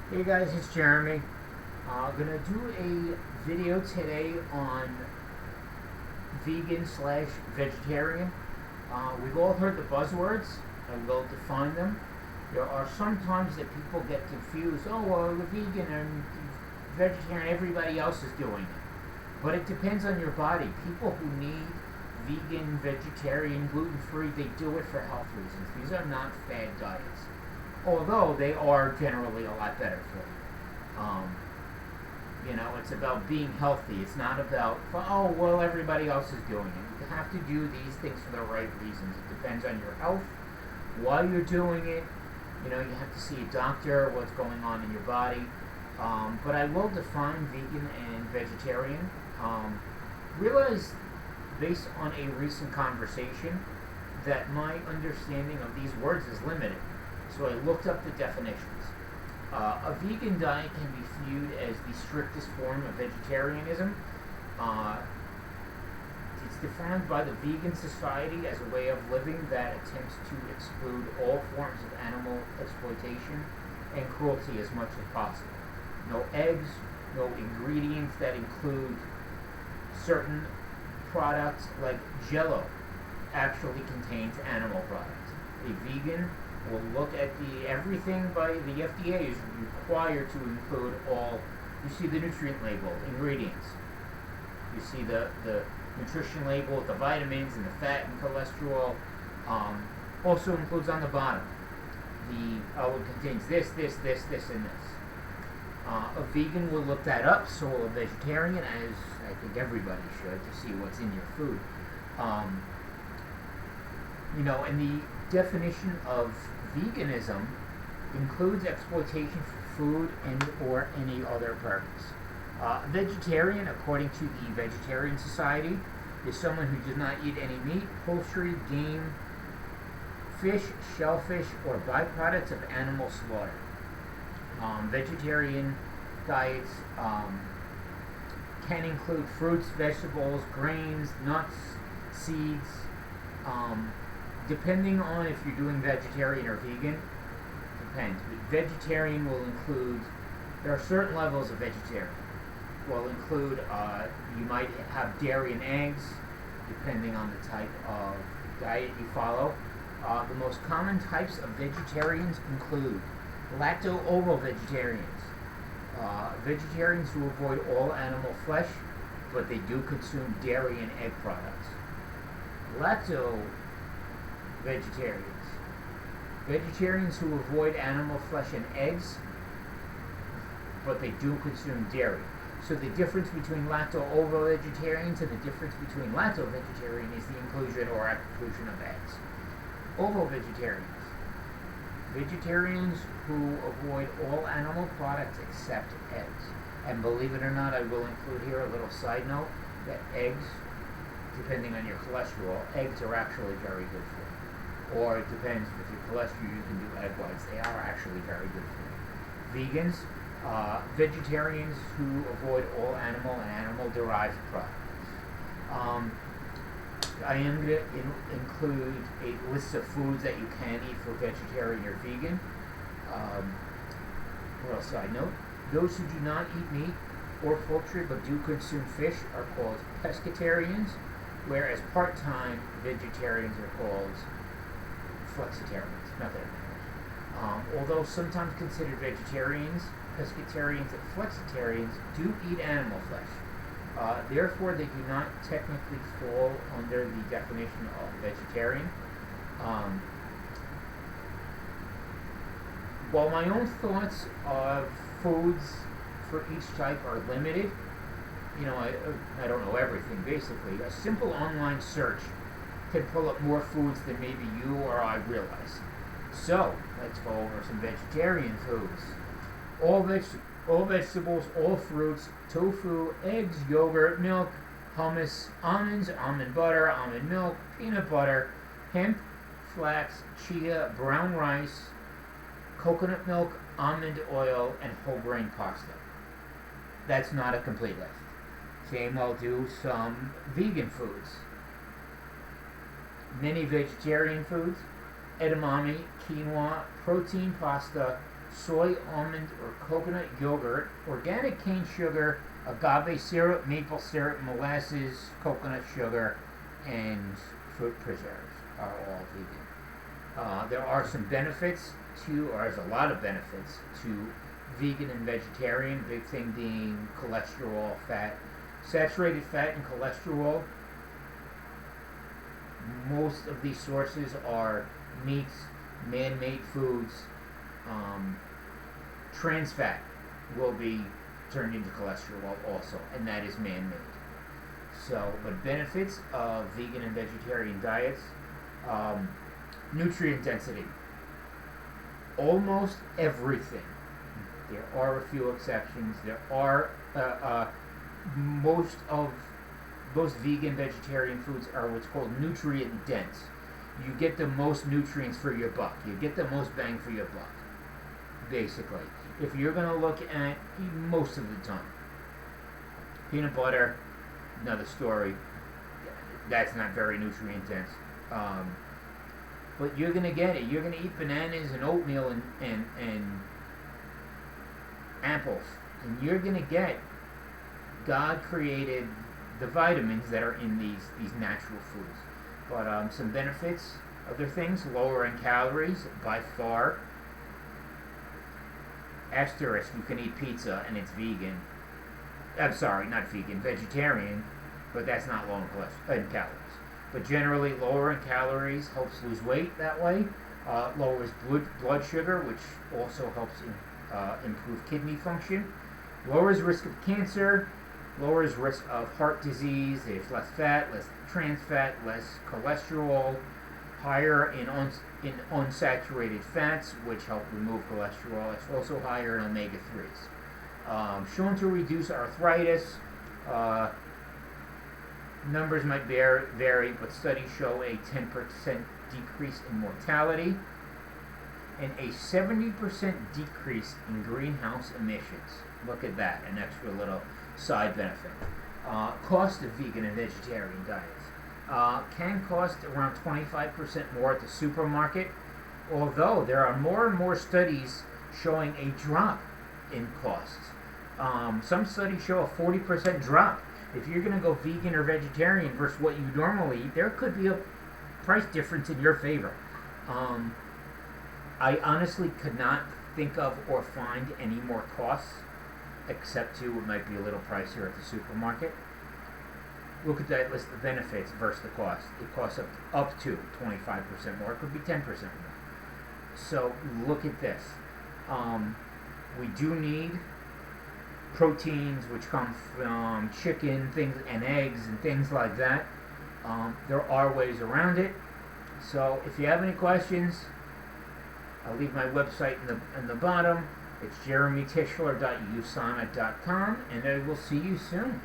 Hey guys, it's Jeremy. Gonna do a video today on vegan slash vegetarian. We've all heard the buzzwords. I will define them. There are some times that people get confused. Oh, well, the vegan and vegetarian, everybody else is doing it. But it depends on your body. People who need vegan, vegetarian, gluten-free, they do it for health reasons. These are not fad diets, although they are generally a lot better for you. It's about being healthy. It's not about, oh, well, everybody else is doing it. You have to do these things for the right reasons. It depends on your health, why you're doing it. You have to see a doctor, what's going on in your body. But I will define vegan and vegetarian. Realize, based on a recent conversation, that my understanding of these words is limited. So I looked up the definitions. A vegan diet can be viewed as the strictest form of vegetarianism. It's defined by the Vegan Society as a way of living that attempts to exclude all forms of animal exploitation and cruelty as much as possible. No eggs, no ingredients that include certain products like Jello actually contains animal products. A vegan will look at everything by the FDA is required to include all. You see the nutrient label, ingredients. You see the nutrition label with the vitamins and the fat and cholesterol. Also includes on the bottom it contains this, and this. A vegan will look that up, so will a vegetarian, as I think everybody should, to see what's in your food. And the definition of veganism includes exploitation for food and or any other purpose. Vegetarian, according to the Vegetarian Society, is someone who does not eat any meat, poultry, game, fish, shellfish, or byproducts of animal slaughter. Vegetarian diets can include fruits, vegetables, grains, nuts, seeds. Depending on if you're doing vegetarian or vegan, depends. But vegetarian will include, there are certain levels of vegetarian. Will include, you might have dairy and eggs, depending on the type of diet you follow. The most common types of vegetarians include lacto-ovo vegetarians, vegetarians who avoid all animal flesh, but they do consume dairy and egg products. Lacto vegetarians, vegetarians who avoid animal flesh and eggs, but they do consume dairy. So the difference between lacto-ovo vegetarians and the difference between lacto-vegetarian is the inclusion or exclusion of eggs. Ovo-vegetarians, vegetarians who avoid all animal products except eggs. And believe it or not, I will include here a little side note that eggs, depending on your cholesterol, eggs are actually very good for you. Or it depends, with your cholesterol, you can do egg whites. They are actually very good for you. Vegans, vegetarians who avoid all animal and animal-derived products. I am going to include a list of foods that you can eat for vegetarian or vegan. Well, side note, those who do not eat meat or poultry but do consume fish are called pescatarians, whereas part-time vegetarians are called flexitarians. Not that it matters. Although sometimes considered vegetarians, pescatarians and flexitarians do eat animal flesh. Therefore, they do not technically fall under the definition of vegetarian. While my own thoughts of foods for each type are limited, I don't know everything basically. A simple online search can pull up more foods than maybe you or I realize. So, let's go over some vegetarian foods. All vegetables, all fruits, tofu, eggs, yogurt, milk, hummus, almonds, almond butter, almond milk, peanut butter, hemp, flax, chia, brown rice, coconut milk, almond oil, and whole grain pasta. That's not a complete list. Same, I'll do some vegan foods. Many vegetarian foods: edamame, quinoa, protein pasta, soy, almond, or coconut yogurt, organic cane sugar, agave syrup, maple syrup, molasses, coconut sugar, and fruit preserves are all vegan. There are some benefits or there's a lot of benefits to vegan and vegetarian. Big thing being cholesterol, fat, saturated fat, and cholesterol. Most of these sources are meats, man-made foods. Trans fat will be turned into cholesterol also, and that is man-made. So, but benefits of vegan and vegetarian diets, nutrient density. Almost everything. There are a few exceptions. There are most vegan vegetarian foods are what's called nutrient dense. You get the most nutrients for your buck. You get the most bang for your buck, basically. If you're going to look at most of the time, peanut butter, another story. That's not very nutrient dense. But you're going to get it. You're going to eat bananas and oatmeal and apples. And you're going to get God created the vitamins that are in these natural foods. But some benefits, other things, lower in calories by far. Asterisk, you can eat pizza and it's vegan. I'm sorry, not vegan, vegetarian, but that's not low in calories. But generally, lower in calories helps lose weight that way. Lowers blood sugar, which also helps improve kidney function. Lowers risk of cancer. Lowers risk of heart disease. There's less fat, less trans fat, less cholesterol. Higher in unsaturated fats, which help remove cholesterol. It's also higher in omega-3s. Shown to reduce arthritis. Numbers might vary, but studies show a 10% decrease in mortality and a 70% decrease in greenhouse emissions. Look at that, an extra little side benefit. Cost of vegan and vegetarian diets can cost around 25% more at the supermarket, although there are more and more studies showing a drop in costs. Some studies show a 40% drop. If you're going to go vegan or vegetarian versus what you normally eat, there could be a price difference in your favor. I honestly could not think of or find any more costs, except to it might be a little pricier at the supermarket. Look at that list of benefits versus the cost. It costs up to 25% more. It could be 10% more. So look at this. We do need proteins, which come from chicken, things, and eggs, and things like that. There are ways around it. So if you have any questions, I'll leave my website in the bottom. It's jeremytischler.usana.com, and I will see you soon.